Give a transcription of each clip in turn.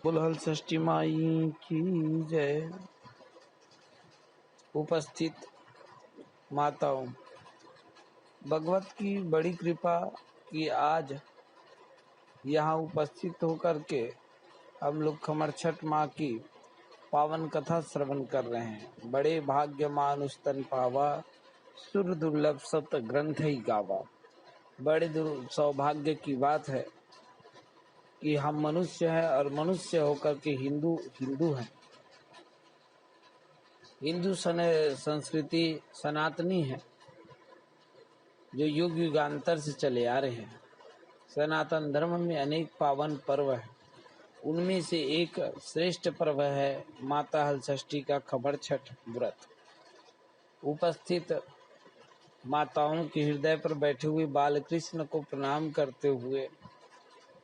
बुलहल षष्ठी माई की जय। उपस्थित माताओं, भगवत की बड़ी कृपा की आज यहाँ उपस्थित होकर के हम लोग खमर छठ माँ की पावन कथा श्रवण कर रहे हैं। बड़े भाग्य मानुष तन पावा, सुर दुर्लभ सत ग्रंथ ही गावा। बड़े सौभाग्य की बात है कि हम मनुष्य हैं और मनुष्य होकर के हिंदू हैं। हिंदू संस्कृति सनातनी है जो युग युगांतर से चले आ रहे हैं। सनातन धर्म में अनेक पावन पर्व हैं। उनमें से एक श्रेष्ठ पर्व है माता हल षष्ठी का खबर छठ व्रत। उपस्थित माताओं के हृदय पर बैठे हुए बाल कृष्ण को प्रणाम करते हुए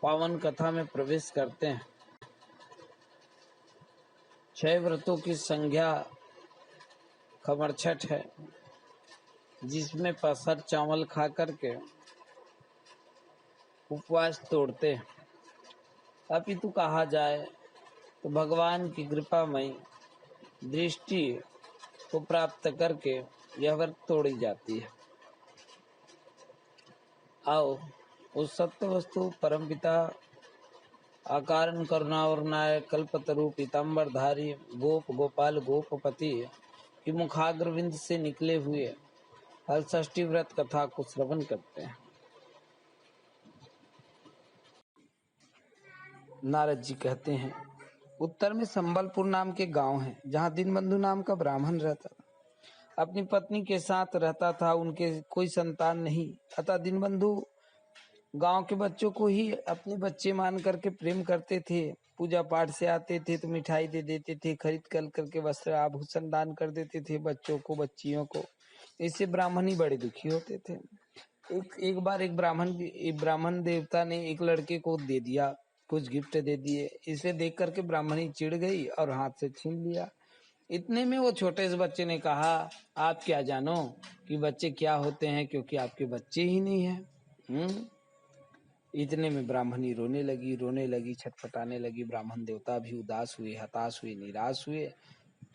पावन कथा में प्रवेश करते हैं। 6 व्रतों की संज्ञा खबर छठ है, जिसमें पसर चावल खा करके उपवास तोड़ते हैं। अपितु कहा जाए तो भगवान की कृपामयी दृष्टि को प्राप्त करके यह व्रत तोड़ी जाती है। आओ उस सत्य वस्तु परमपिता आकारण करुणावरनाय कल्पतरु पीताम्बरधारी गोप गोपाल गोपपति की मुखाग्रविंद से निकले हुए हल षष्ठी व्रत कथा को श्रवण करते हैं। नारद जी कहते हैं, उत्तर में संबलपुर नाम के गांव है, जहां दीनबंधु नाम का ब्राह्मण रहता था। अपनी पत्नी के साथ रहता था। उनके कोई संतान नहीं, अतः दीनबंधु गांव के बच्चों को ही अपने बच्चे मान करके प्रेम करते थे। पूजा पाठ से आते थे तो मिठाई दे देते थे, खरीद कर करके वस्त्र आभूषण दान कर देते थे बच्चों को, बच्चियों को। इससे ब्राह्मण ही बड़े दुखी होते थे। एक बार एक ब्राह्मण देवता ने एक लड़के को दे दिया, कुछ गिफ्ट दे दिए। इसे देख करके ब्राह्मणी चिढ़ गई और हाथ से छीन लिया। इतने में वो छोटे से बच्चे ने कहा, आप क्या जानो कि बच्चे क्या होते हैं, क्योंकि आपके बच्चे ही नहीं है। इतने में ब्राह्मणी रोने लगी, छटपटाने लगी। ब्राह्मण देवता भी उदास हुए, हताश हुए, निराश हुए।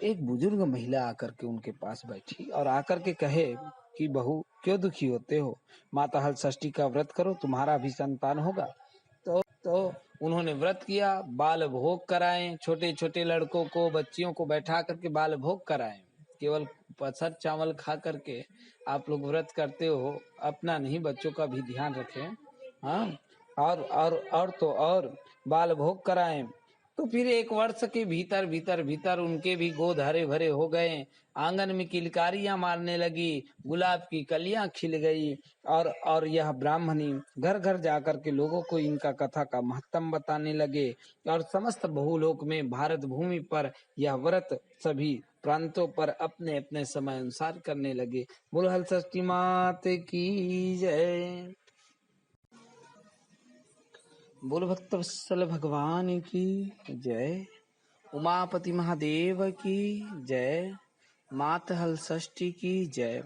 एक बुजुर्ग महिला आकर के उनके पास बैठी और आकर के कहे कि बहू, क्यों दुखी होते हो? माता हल षष्ठी का व्रत करो, तुम्हारा भी संतान होगा। तो उन्होंने व्रत किया, बाल भोग कराए। छोटे छोटे लड़कों को, बच्चियों को बैठा करके बाल भोग कराए। केवल पसर चावल खा करके आप लोग व्रत करते हो, अपना नहीं बच्चों का भी ध्यान रखें। हाँ, और बाल भोग कराएं। तो फिर 1 वर्ष के भीतर उनके भी गोद हरे भरे हो गए। आंगन में किलकारियां मारने लगी, गुलाब की कलियां खिल गई। और यह ब्राह्मणी घर घर जाकर के लोगों को इनका कथा का महत्व बताने लगे। और समस्त भूलोक में, भारत भूमि पर यह व्रत सभी प्रांतों पर अपने अपने समय अनुसार करने लगे। बोलो हल षष्ठी मात की जय। बोल भक्तवत्सल भगवान की जय। उमापति महादेव की जय। मात हल षष्ठी की जय।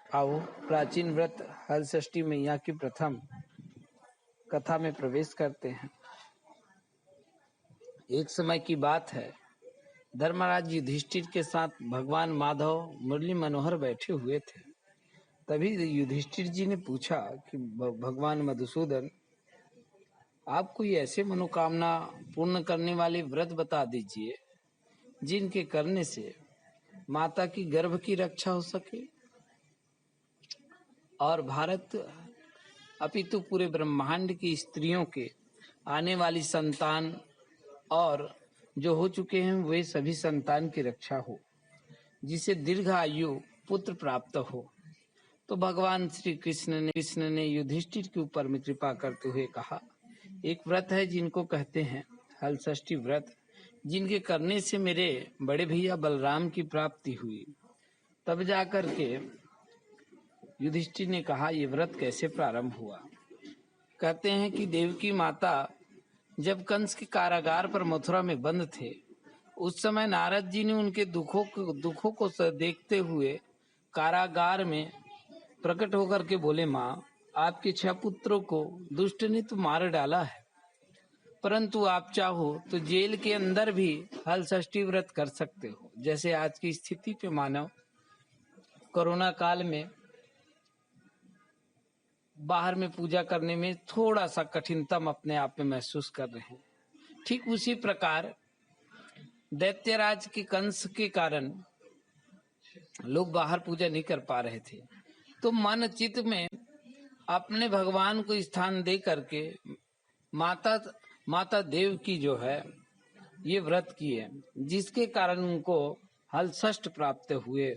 आओ प्राचीन व्रत हल षष्ठी मैया की प्रथम कथा में प्रवेश करते हैं। एक समय की बात है, धर्मराज युधिष्ठिर के साथ भगवान माधव मुरली मनोहर बैठे हुए थे। तभी युधिष्ठिर जी ने पूछा कि भगवान मधुसूदन, आप कोई ऐसे मनोकामना पूर्ण करने वाले व्रत बता दीजिए जिनके करने से माता की गर्भ की रक्षा हो सके और भारत अपितु पूरे ब्रह्मांड की स्त्रियों के आने वाली संतान और जो हो चुके हैं वे सभी संतान की रक्षा हो, जिसे दीर्घ आयु पुत्र प्राप्त हो। तो भगवान श्री कृष्ण ने युधिष्ठिर के ऊपर में कृपा करते हुए कहा, एक व्रत है जिनको कहते हैं हल षष्ठी व्रत, जिनके करने से मेरे बड़े भैया बलराम की प्राप्ति हुई। तब जाकर के युधिष्ठिर ने कहा, ये व्रत कैसे प्रारंभ हुआ? कहते हैं कि देवकी माता जब कंस के कारागार पर मथुरा में बंद थे, उस समय नारद जी ने उनके दुखों को देखते हुए कारागार में प्रकट होकर के बोले, माँ, आपके 6 पुत्रों को दुष्ट ने तो मार डाला है। परंतु आप चाहो तो जेल के अंदर भी हल षष्ठी व्रत कर सकते हो। जैसे आज की स्थिति पे मानो कोरोना काल में बाहर में पूजा करने में थोड़ा सा कठिनतम अपने आप में महसूस कर रहे हैं, ठीक उसी प्रकार दैत्यराज के कंस के कारण लोग बाहर पूजा नहीं कर पा रहे थे, तो मन चित्त में अपने भगवान को स्थान दे करके माता देव की जो है ये व्रत की है, जिसके कारण उनको हल षष्ठ प्राप्त हुए,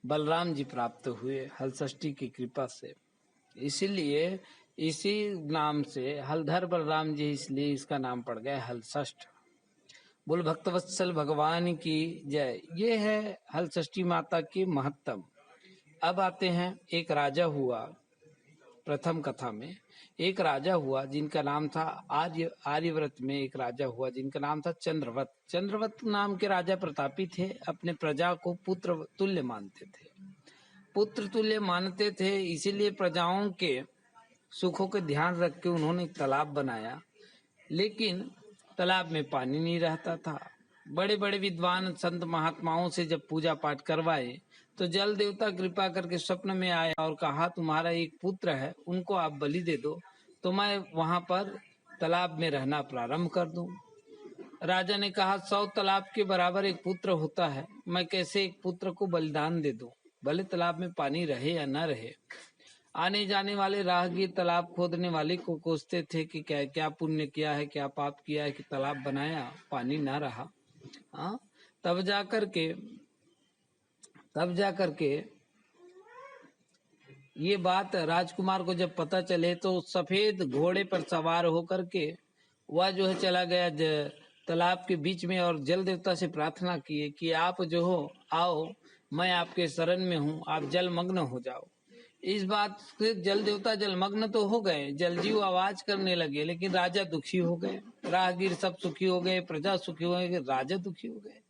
बलराम जी प्राप्त हुए हल षष्ठी की कृपा से। इसीलिए इसी नाम से हलधर बलराम जी, इसलिए इसका नाम पड़ गया हल षष्ठ। बोल भक्तवत्सल भगवान की जय। ये है हल षष्ठी माता की महत्तम। अब आते हैं, एक राजा हुआ, प्रथम कथा में एक राजा हुआ जिनका नाम था आर्यव्रत में एक राजा हुआ जिनका नाम था चंद्रवत। चंद्रवत नाम के राजा प्रतापी थे, अपने प्रजा को पुत्र तुल्य मानते थे, पुत्र तुल्य मानते थे। इसीलिए प्रजाओं के सुखों के ध्यान रख के उन्होंने एक तालाब बनाया, लेकिन तालाब में पानी नहीं रहता था। बड़े बड़े विद्वान संत महात्माओं से जब पूजा पाठ करवाए तो जल देवता कृपा करके स्वप्न में आया और कहा, तुम्हारा एक पुत्र है, उनको आप बलि दे दो तो मैं वहां पर तालाब में रहना प्रारंभ कर दूं। राजा ने कहा, 100 तालाब के बराबर एक पुत्र होता है, मैं कैसे एक पुत्र को बलिदान दे दूं, भले तालाब में पानी रहे या न रहे। आने जाने वाले राहगीर तालाब खोदने वाले को कोसते थे कि क्या क्या पुण्य किया है, क्या पाप किया है कि तालाब बनाया, पानी ना रहा। तब जा करके ये बात राजकुमार को जब पता चले तो सफेद घोड़े पर सवार होकर के वह जो है चला गया तालाब के बीच में और जल देवता से प्रार्थना किए कि आप जो हो आओ, मैं आपके शरण में हूँ, आप जलमग्न हो जाओ। इस बात से जल देवता जलमग्न तो हो गए, जलजीव आवाज करने लगे, लेकिन राजा दुखी हो गए, राहगीर सब सुखी हो गए, प्रजा सुखी हो गए, राजा दुखी हो गए।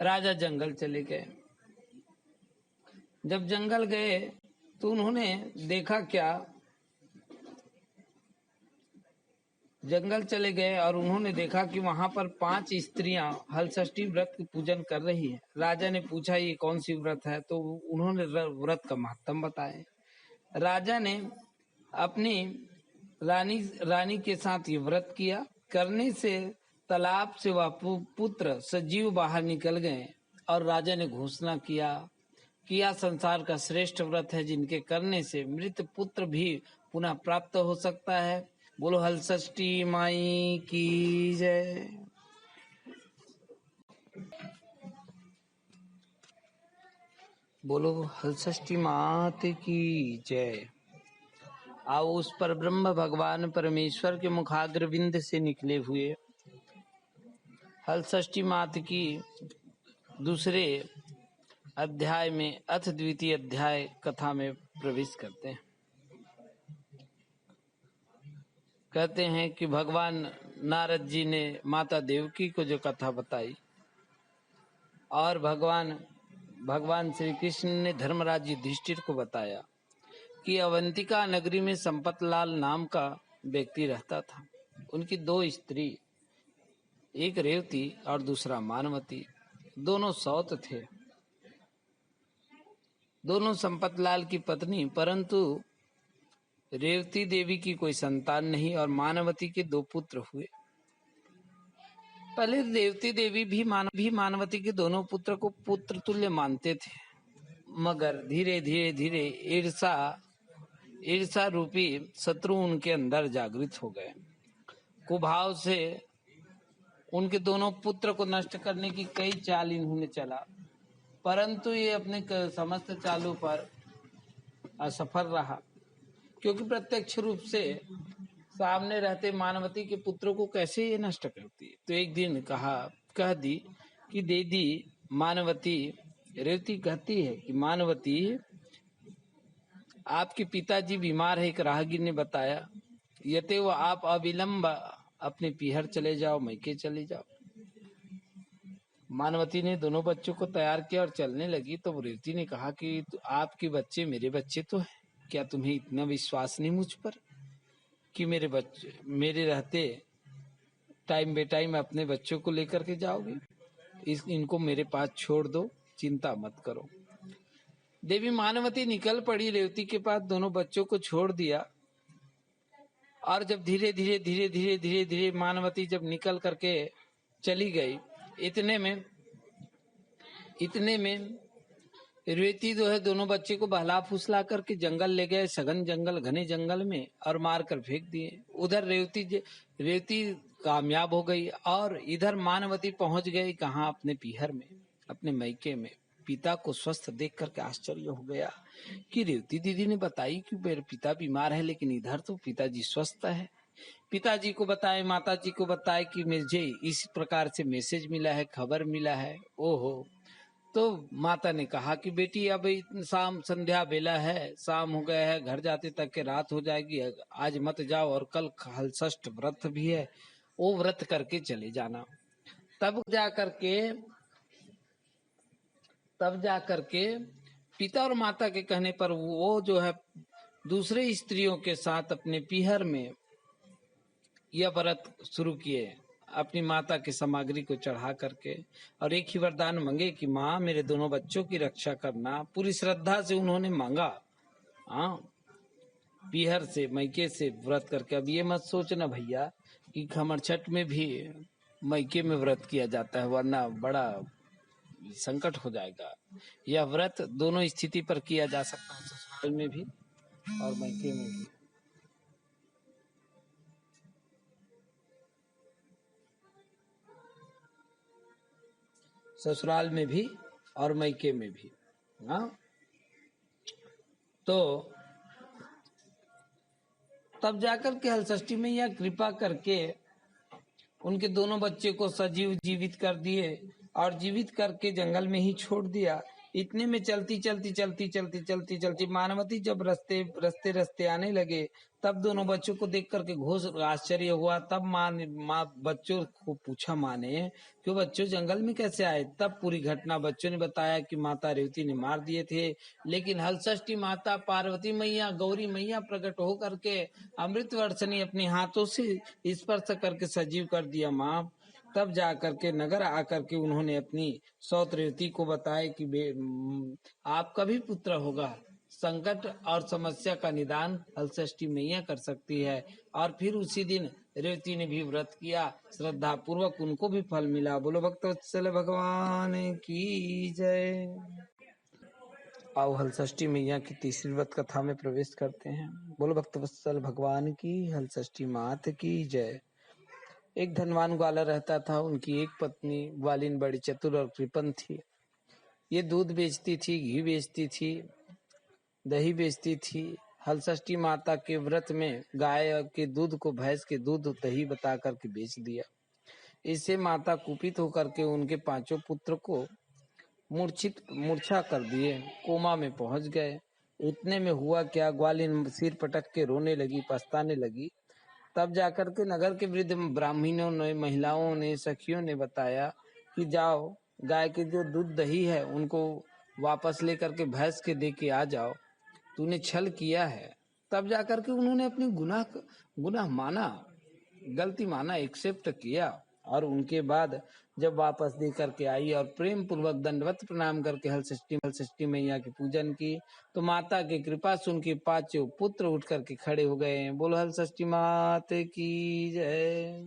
राजा जंगल चले गए। जब जंगल गए तो उन्होंने देखा क्या, जंगल चले गए और उन्होंने देखा कि वहां पर 5 स्त्रियां हल षष्ठी व्रत की पूजन कर रही है। राजा ने पूछा ये कौन सी व्रत है, तो उन्होंने व्रत का महत्व बताए। राजा ने अपनी रानी के साथ ये व्रत किया, करने से तालाब से वह पुत्र सजीव बाहर निकल गए और राजा ने घोषणा किया संसार का श्रेष्ठ व्रत है जिनके करने से मृत पुत्र भी पुनः प्राप्त हो सकता है। बोलो हल षष्ठी माई की जय। बोलो हल षष्ठी मात की जय। आओ उस पर ब्रह्म भगवान परमेश्वर के मुखाग्रविंद से निकले हुए हल षष्ठी मात की दूसरे अध्याय में अथ द्वितीय अध्याय कथा में प्रवेश करते हैं। कहते हैं कि भगवान नारद जी ने माता देवकी को जो कथा बताई और भगवान श्री कृष्ण ने धर्मराज युधिष्ठिर को बताया कि अवंतिका नगरी में संपतलाल नाम का व्यक्ति रहता था। उनकी 2 स्त्री, एक रेवती और दूसरा मानवती, दोनों सौत थे, दोनों संपतलाल की पत्नी, परंतु रेवती देवी की कोई संतान नहीं और मानवती के 2 पुत्र हुए। पहले रेवती देवी भी मानवती के दोनों पुत्र को पुत्र तुल्य मानते थे, मगर धीरे धीरे ईर्षा रूपी शत्रु उनके अंदर जागृत हो गए। कुभाव से उनके दोनों पुत्र को नष्ट करने की कई चाल इन्होंने चला, परंतु ये अपने समस्त चालों पर असफल रहा, क्योंकि प्रत्यक्ष रूप से सामने रहते मानवती के पुत्रों को कैसे ये नष्ट करती। तो एक दिन कह दी कि दीदी मानवती, रेवती कहती है कि मानवती आपके पिताजी बीमार है, एक राहगीर ने बताया, यते वो आप अविलंब अपने पीहर चले जाओ, मैके चले जाओ। मानवती ने दोनों बच्चों को तैयार किया और चलने लगी। तो रेवती ने कहा कि आपके बच्चे मेरे बच्चे तो हैं, क्या तुम्हें इतना विश्वास नहीं मुझ पर कि मेरे रहते टाइम बे टाइम अपने बच्चों को लेकर के जाओगे, इनको मेरे पास छोड़ दो, चिंता मत करो। देवी मानवती निकल पड़ी रेवती के पास, दोनों बच्चों को छोड़ दिया। और जब धीरे धीरे धीरे धीरे धीरे धीरे मानवती जब निकल करके चली गई, इतने में रेवती जो है दोनों बच्चे को बहला फुसला करके जंगल ले गए, सघन जंगल, घने जंगल में, और मार कर फेंक दिए। उधर रेवती कामयाब हो गई और इधर मानवती पहुंच गई कहाँ, अपने पीहर में, अपने मैके में। पिता को स्वस्थ देख करके आश्चर्य हो गया कि रेवती दीदी ने बताई कि मेरे पिता बीमार है, लेकिन इधर तो पिताजी स्वस्थ है। पिताजी को बताए, माताजी को बताए कि मुझे इस प्रकार से मैसेज मिला है, खबर मिला है। ओहो। तो माता ने कहा कि बेटी अब शाम संध्या बेला है, शाम हो गया है, घर जाते तक के रात हो जाएगी, आज मत जाओ, और कल हलषष्ठ व्रत भी है, वो व्रत करके चले जाना। तब जा करके पिता और माता के कहने पर वो जो है दूसरे स्त्रियों के साथ अपने पीहर में यह व्रत शुरू किए, अपनी माता की सामग्री को चढ़ा करके, और एक ही वरदान मांगे कि माँ मेरे दोनों बच्चों की रक्षा करना। पूरी श्रद्धा से उन्होंने मांगा, हाँ, पीहर से, मैके से व्रत करके। अब ये मत सोचना भैया कि खमर छठ में भी मैके में व्रत किया जाता है, वरना बड़ा संकट हो जाएगा। यह व्रत दोनों स्थिति पर किया जा सकता है, ससुराल में भी और मैके में भी। ससुराल में भी और मैके में भी। हाँ, तो तब जाकर के हलषष्ठी में यह कृपा करके उनके दोनों बच्चे को सजीव जीवित कर दिए और जीवित करके जंगल में ही छोड़ दिया। इतने में चलती मानवती जब रस्ते आने लगे, तब दोनों बच्चों को देख करके घोष आश्चर्य हुआ। तब माँ बच्चों को पूछा, माँ ने, कि बच्चों जंगल में कैसे आए? तब पूरी घटना बच्चों ने बताया कि माता रेवती ने मार दिए थे, लेकिन हलषष्ठी माता पार्वती मैया, गौरी मैया प्रकट हो करके अमृत वर्षणी अपने हाथों से स्पर्श करके सजीव कर दिया माँ। तब जा करके नगर आकर के उन्होंने अपनी सौत रेवती को बताया कि आपका भी पुत्र होगा। संकट और समस्या का निदान हलषष्ठी मैया कर सकती है। और फिर उसी दिन रेवती ने भी व्रत किया, श्रद्धा पूर्वक उनको भी फल मिला। बोलो भक्तवत्सल भगवान की जय। आओ हलषष्ठी मैया की तीसरी व्रत कथा में प्रवेश करते हैं। बोलो भक्तवत्सल भगवान की, हलषष्ठी मात की जय। एक धनवान ग्वाला रहता था, उनकी एक पत्नी ग्वालिन बड़ी चतुर और कृपण थी। ये दूध बेचती थी, घी बेचती थी, दही बेचती थी। हलषष्ठी माता के व्रत में गाय के दूध को भैंस के दूध दही बता करके बेच दिया। इससे माता कुपित होकर के उनके पांचों पुत्र को मूर्छा कर दिए, कोमा में पहुंच गए। इतने में हुआ क्या, ग्वालिन सिर पटक के रोने लगी, पछताने लगी। तब जाकर के नगर के वृद्ध ब्राह्मणों ने, महिलाओं ने, सखियों ने बताया कि जाओ, गाय के जो दूध दही है उनको वापस लेकर के भैंस के दे के आ जाओ, तूने छल किया है। तब जाकर के उन्होंने अपनी गुनाह माना, गलती माना, एक्सेप्ट किया। और उनके बाद जब वापस दे करके आई और प्रेम पूर्वक दंडवत प्रणाम करके हलषष्ठी मैया की पूजन की, तो माता की कृपा सुन के पांचों पुत्र उठ करके खड़े हो गए। बोलो हलषष्ठी मात की जय।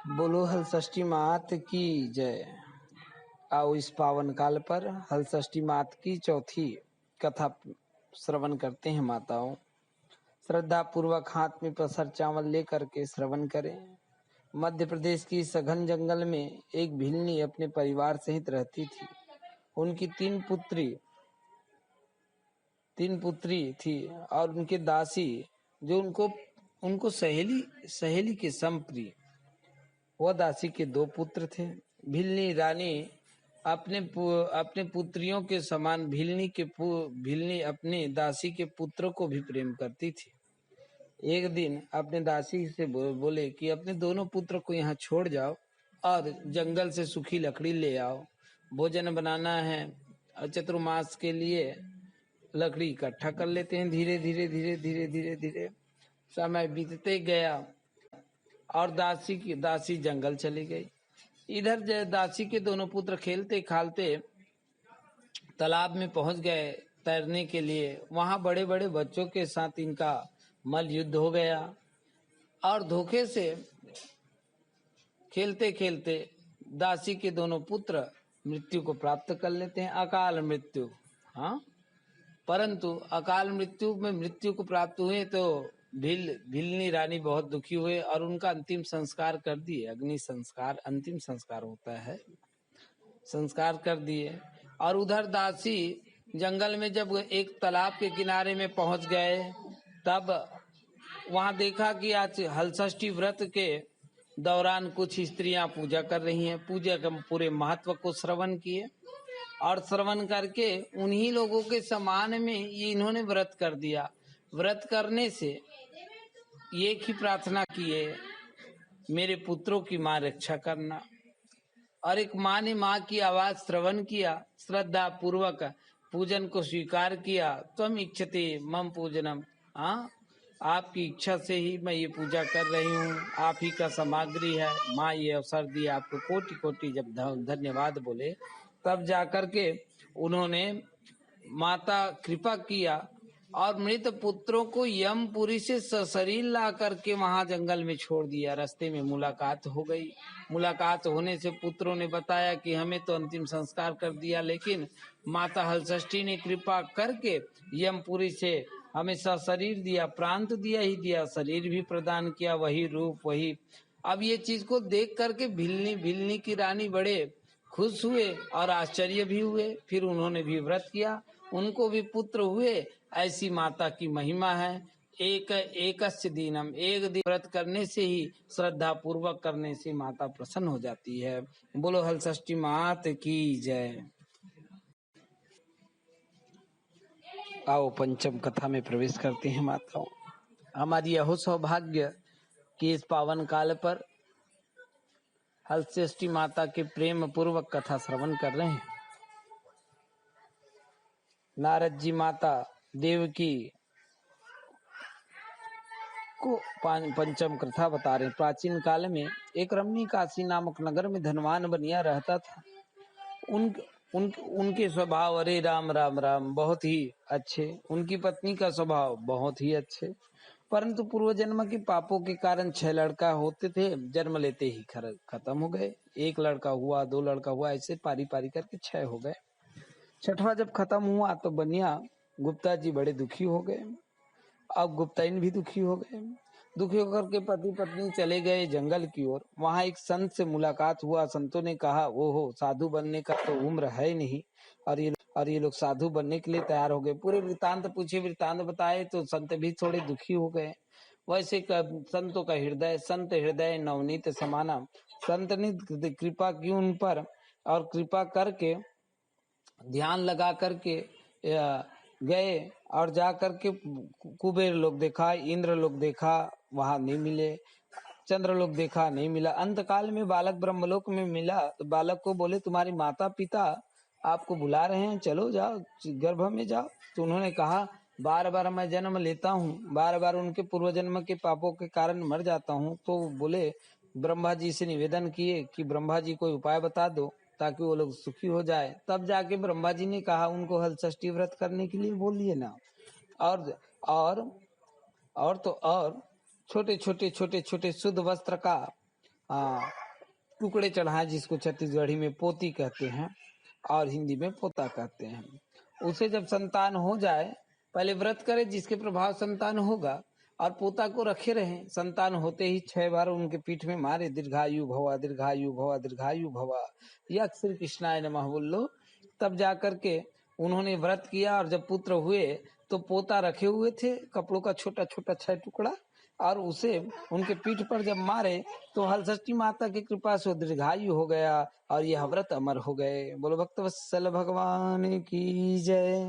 बोलो हलषष्ठी मात की जय। आओ इस पावन काल पर हलषष्ठी मात की चौथी कथा श्रवण करते हैं। माताओं, श्रद्धा पूर्वक हाथ में पसर चावल लेकर के श्रवण करें। मध्य प्रदेश की सघन जंगल में एक भिलनी अपने परिवार सहित रहती थी। उनकी तीन पुत्री थी और उनके दासी जो उनको सहेली के समप्रिय। वह दासी के दो पुत्र थे। भिलनी रानी अपने पुत्रियों के समान भिलनी अपने दासी के पुत्रों को भी प्रेम करती थी। एक दिन अपने दासी से बोले कि अपने दोनों पुत्र को यहाँ छोड़ जाओ और जंगल से सूखी लकड़ी ले आओ, भोजन बनाना है और चतुर्मास के लिए लकड़ी इकट्ठा कर लेते हैं। धीरे धीरे धीरे धीरे धीरे धीरे समय बीतते गया और दासी जंगल चली गई। इधर दासी के दोनों पुत्र खेलते खालते तालाब में पहुंच गए तैरने के लिए। वहां बड़े बड़े बच्चों के साथ इनका मल युद्ध हो गया और धोखे से खेलते खेलते दासी के दोनों पुत्र मृत्यु को प्राप्त कर लेते हैं, अकाल मृत्यु। हाँ, परंतु अकाल मृत्यु में मृत्यु को प्राप्त हुए तो भिलनी रानी बहुत दुखी हुए और उनका अंतिम संस्कार कर दिए। अग्नि संस्कार अंतिम संस्कार होता है, संस्कार कर दिए। और उधर दासी जंगल में जब एक तालाब के किनारे में पहुंच गए तब वहां देखा कि आज हलषष्ठी व्रत के दौरान कुछ स्त्रियां पूजा कर रही हैं। पूजा के पूरे महत्व को श्रवण किए और श्रवण करके उन्हीं लोगों के समान में ये इन्होंने व्रत कर दिया। व्रत करने से एक ही प्रार्थना किए, मेरे पुत्रों की मां रक्षा करना। और एक माँ ने माँ की आवाज श्रवण किया, श्रद्धा पूर्वक पूजन को स्वीकार किया। त्वम इच्छते मम पूजनम, हाँ आपकी इच्छा से ही मैं ये पूजा कर रही हूँ, आप ही का सामग्री है। माँ ये अवसर दिया आपको, कोटि कोटि जब धन्यवाद बोले तब जाकर के उन्होंने माता कृपा किया और मृत पुत्रों को यमपुरी से सशरीर ला करके वहां जंगल में छोड़ दिया। रास्ते में मुलाकात हो गई। मुलाकात होने से पुत्रों ने बताया कि हमें तो अंतिम संस्कार कर दिया, लेकिन माता हलषष्ठी ने कृपा करके यमपुरी से हमें सशरीर दिया, प्राण तो दिया ही दिया, शरीर भी प्रदान किया, वही रूप वही। अब ये चीज को देख करके भिलनी की रानी बड़े खुश हुए और आश्चर्य भी हुए। फिर उन्होंने भी व्रत किया, उनको भी पुत्र हुए। ऐसी माता की महिमा है। एकस्य दीनम, एक दिन व्रत करने से ही, श्रद्धा पूर्वक करने से माता प्रसन्न हो जाती है। बोलो हलषष्ठी मात की जय। आओ पंचम कथा में प्रवेश करते हैं माताओं। हमारी यहो सौभाग्य कि इस पावन काल पर हलषष्ठी माता के प्रेम पूर्वक कथा श्रवण कर रहे हैं। नारद जी माता देवकी को पंचम कथा बता रहे हैं। प्राचीन काल में एक रमणी काशी नामक नगर में धनवान बनिया रहता था। उनके स्वभाव अरे राम राम राम बहुत ही अच्छे, उनकी पत्नी का स्वभाव बहुत ही अच्छे, परंतु पूर्व जन्म के पापों के कारण 6 लड़का होते थे, जन्म लेते ही खत्म हो गए। 1 लड़का हुआ, 2 लड़का हुआ, ऐसे पारी पारी करके 6 हो गए। 6वां जब खत्म हुआ तो बनिया गुप्ता जी बड़े दुखी हो गए। अब गुप्ताइन भी दुखी हो गए। दुखी होकर के पति पत्नी चले गए जंगल की ओर। वहां एक संत से मुलाकात हुआ। संतों ने कहा, ओहो साधु बनने का तो उम्र है नहीं, और ये लोग साधु बनने के लिए तैयार हो गए। पूरे वृतांत पूछे, वृतांत बताए तो संत भी थोड़े दुखी हो गए। वैसे संतों का हृदय, संत हृदय नवनीत समाना। संत ने कृपा की उन पर और कृपा करके ध्यान लगा करके गए और जा करके कुबेर लोग देखा, इंद्र लोग देखा, वहां नहीं मिले। चंद्र लोग देखा, नहीं मिला। अंत काल में बालक ब्रह्मलोक में मिला तो बालक को बोले, तुम्हारी माता पिता आपको बुला रहे हैं, चलो जाओ गर्भ में जाओ। तो उन्होंने कहा, बार बार मैं जन्म लेता हूँ, बार बार उनके पूर्व जन्म के पापों के कारण मर जाता हूँ। तो बोले, ब्रह्मा जी से निवेदन किए कि ब्रह्मा जी कोई उपाय बता दो ताकि वो लोग सुखी हो जाए। तब जाके ब्रह्मा जी ने कहा, उनको हलषष्ठी व्रत करने के लिए बोलिए ना। और छोटे छोटे शुद्ध वस्त्र का टुकड़े चढ़ाए, जिसको छत्तीसगढ़ी में पोती कहते हैं और हिंदी में पोता कहते हैं। उसे जब संतान हो जाए, पहले व्रत करे जिसके प्रभाव संतान होगा, और पोता को रखे रहे। संतान होते ही 6 बार उनके पीठ में मारे, दीर्घायु भवा दीर्घायु भवा दीर्घायु भवा, यह श्री कृष्णाय नमः बोल लो। तब जाकर के उन्होंने व्रत किया और जब पुत्र हुए तो पोता रखे हुए थे कपड़ों का छोटा छोटा 6 टुकड़ा, और उसे उनके पीठ पर जब मारे तो हलषष्ठी माता की कृपा से दीर्घायु हो गया और यह व्रत अमर हो गए। बोलो भक्तवत्सल भगवान की जय।